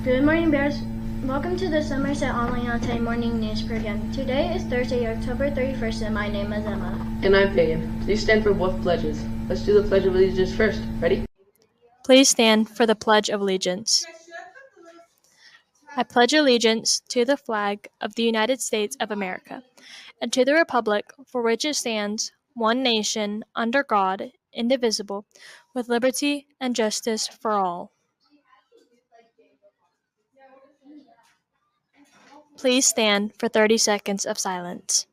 Good morning, Bears. Welcome to the Somerset Online Morning News Program. Today is Thursday, October 31st, and my name is Emma. And I'm Pagan. Please stand for both pledges. Let's do the Pledge of Allegiance first. Ready? Please stand for the Pledge of Allegiance. I pledge allegiance to the flag of the United States of America and to the republic for which it stands, one nation, under God, indivisible, with liberty and justice for all. Please stand for 30 seconds of silence.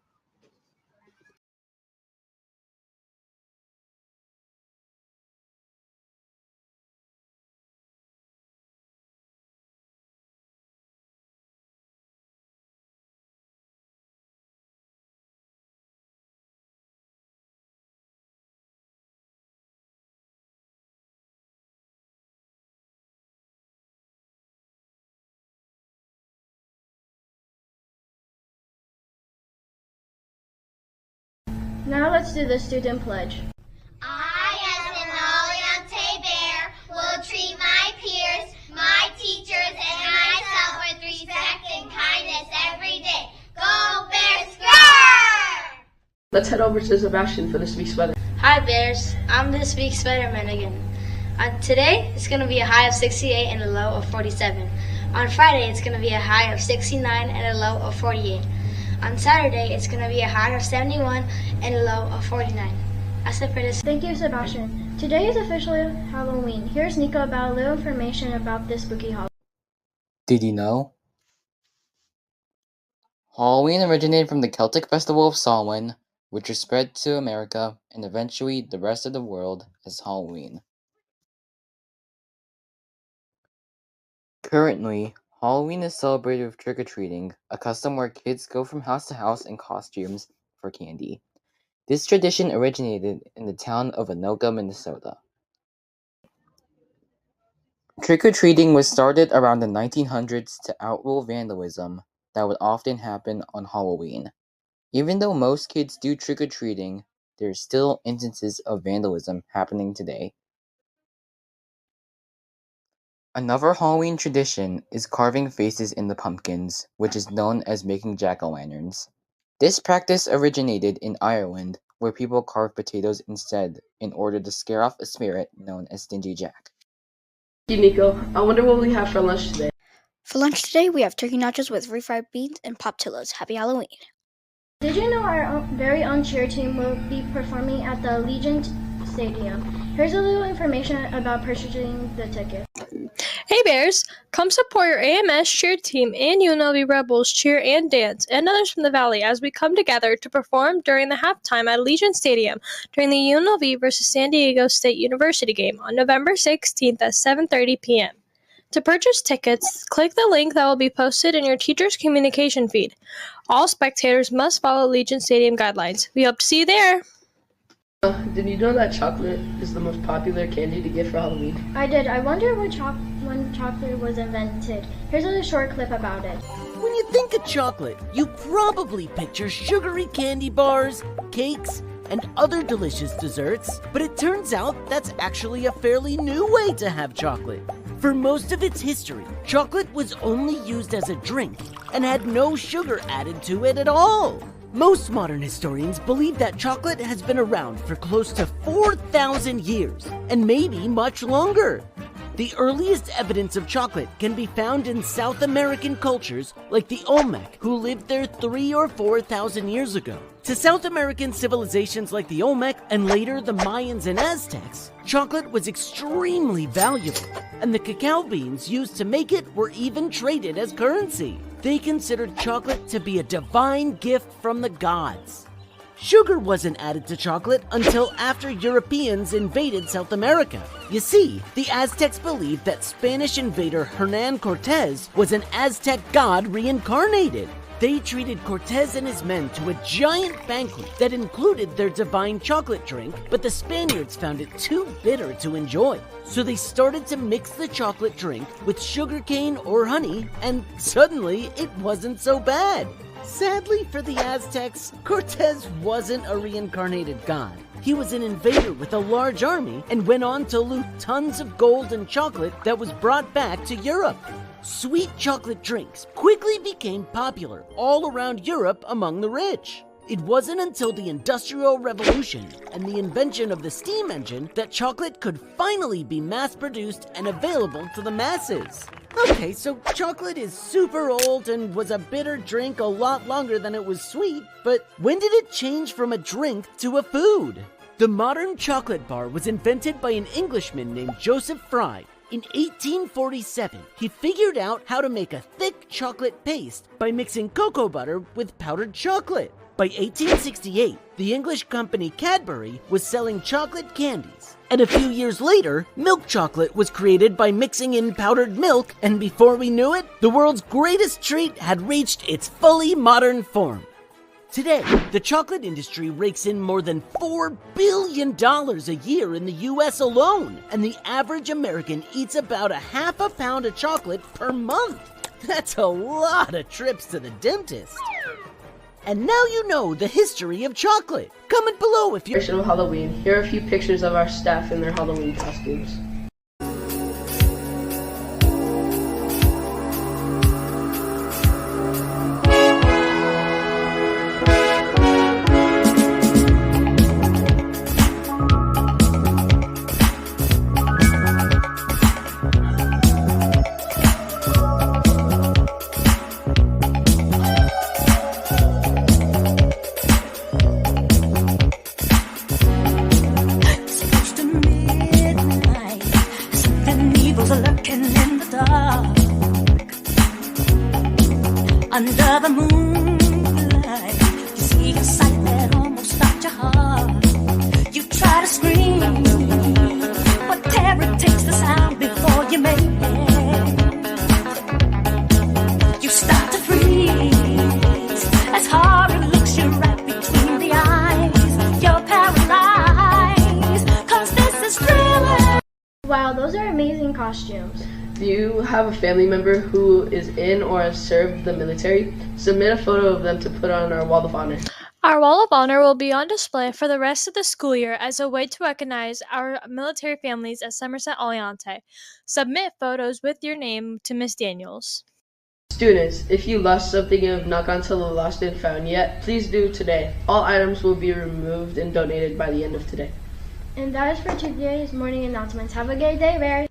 Now let's do the student pledge. I, as an Aliante Bear, will treat my peers, my teachers, and myself with respect and kindness every day. Go Bears, go! Let's head over to Sebastian for this week's weather. Hi Bears, I'm this week's Spider-Man again. Today, it's going to be a high of 68 and a low of 47. On Friday, it's going to be a high of 69 and a low of 48. On Saturday, it's going to be a high of 71 and a low of 49. That's it for this. Thank you, Sebastian. Today is officially Halloween. Here's Nico about a little information about this spooky holiday. Did you know? Halloween originated from the Celtic festival of Samhain, which was spread to America and eventually the rest of the world as Halloween. Currently, Halloween is celebrated with trick-or-treating, a custom where kids go from house to house in costumes for candy. This tradition originated in the town of Anoka, Minnesota. Trick-or-treating was started around the 1900s to outrule vandalism that would often happen on Halloween. Even though most kids do trick-or-treating, there are still instances of vandalism happening today. Another Halloween tradition is carving faces in the pumpkins, which is known as making jack-o'-lanterns. This practice originated in Ireland, where people carve potatoes instead in order to scare off a spirit known as Stingy Jack. Thank you, Nico. I wonder what we have for lunch today. For lunch today, we have turkey nachos with refried beans and Pop-Tillos. Happy Halloween. Did you know our very own cheer team will be performing at the Allegiant Stadium? Here's a little information about purchasing the ticket. Hey Bears, come support your AMS cheer team and UNLV Rebels cheer and dance and others from the Valley as we come together to perform during the halftime at Allegiant Stadium during the UNLV versus San Diego State University game on November 16th at 7:30 p.m. To purchase tickets, click the link that will be posted in your teacher's communication feed. All spectators must follow Allegiant Stadium guidelines. We hope to see you there! Did you know that chocolate is the most popular candy to get for Halloween? I did. I wonder when chocolate was invented. Here's a short clip about it. When you think of chocolate, you probably picture sugary candy bars, cakes, and other delicious desserts, but it turns out that's actually a fairly new way to have chocolate. For most of its history, chocolate was only used as a drink and had no sugar added to it at all. Most modern historians believe that chocolate has been around for close to 4,000 years, and maybe much longer. The earliest evidence of chocolate can be found in South American cultures like the Olmec, who lived there 3,000 or 4,000 years ago. To South American civilizations like the Olmec and later the Mayans and Aztecs, chocolate was extremely valuable, and the cacao beans used to make it were even traded as currency. They considered chocolate to be a divine gift from the gods. Sugar wasn't added to chocolate until after Europeans invaded South America. You see, the Aztecs believed that Spanish invader Hernan Cortez was an Aztec god reincarnated. They treated Cortez and his men to a giant banquet that included their divine chocolate drink, but the Spaniards found it too bitter to enjoy. So they started to mix the chocolate drink with sugarcane or honey, and suddenly it wasn't so bad. Sadly for the Aztecs, Cortez wasn't a reincarnated god. He was an invader with a large army and went on to loot tons of gold and chocolate that was brought back to Europe. Sweet chocolate drinks quickly became popular all around Europe among the rich. It wasn't until the Industrial Revolution and the invention of the steam engine that chocolate could finally be mass-produced and available to the masses. Okay, so chocolate is super old and was a bitter drink a lot longer than it was sweet, but when did it change from a drink to a food? The modern chocolate bar was invented by an Englishman named Joseph Fry. In 1847, he figured out how to make a thick chocolate paste by mixing cocoa butter with powdered chocolate. By 1868, the English company Cadbury was selling chocolate candies. And a few years later, milk chocolate was created by mixing in powdered milk, and before we knew it, the world's greatest treat had reached its fully modern form. Today, the chocolate industry rakes in more than $4 billion a year in the US alone, and the average American eats about half a pound of chocolate per month. That's a lot of trips to the dentist. And now you know the history of chocolate. Comment below if you're... Traditional Halloween. Here are a few pictures of our staff in their Halloween costumes. Under the moonlight, you see a sight that almost stopped your heart. You try to scream, but terror takes the sound before you make it. You start to freeze as horror looks you right between the eyes. You're paralyzed, 'cause this is Thriller. Wow, those are amazing costumes. Do you have a family member who is in or has served the military? Submit a photo of them to put on our Wall of Honor. Our Wall of Honor will be on display for the rest of the school year as a way to recognize our military families at Somerset Aliante. Submit photos with your name to Miss Daniels. Students, if you lost something and have not gone to the Lost and Found yet, please do today. All items will be removed and donated by the end of today. And that is for today's morning announcements. Have a great day, Bears.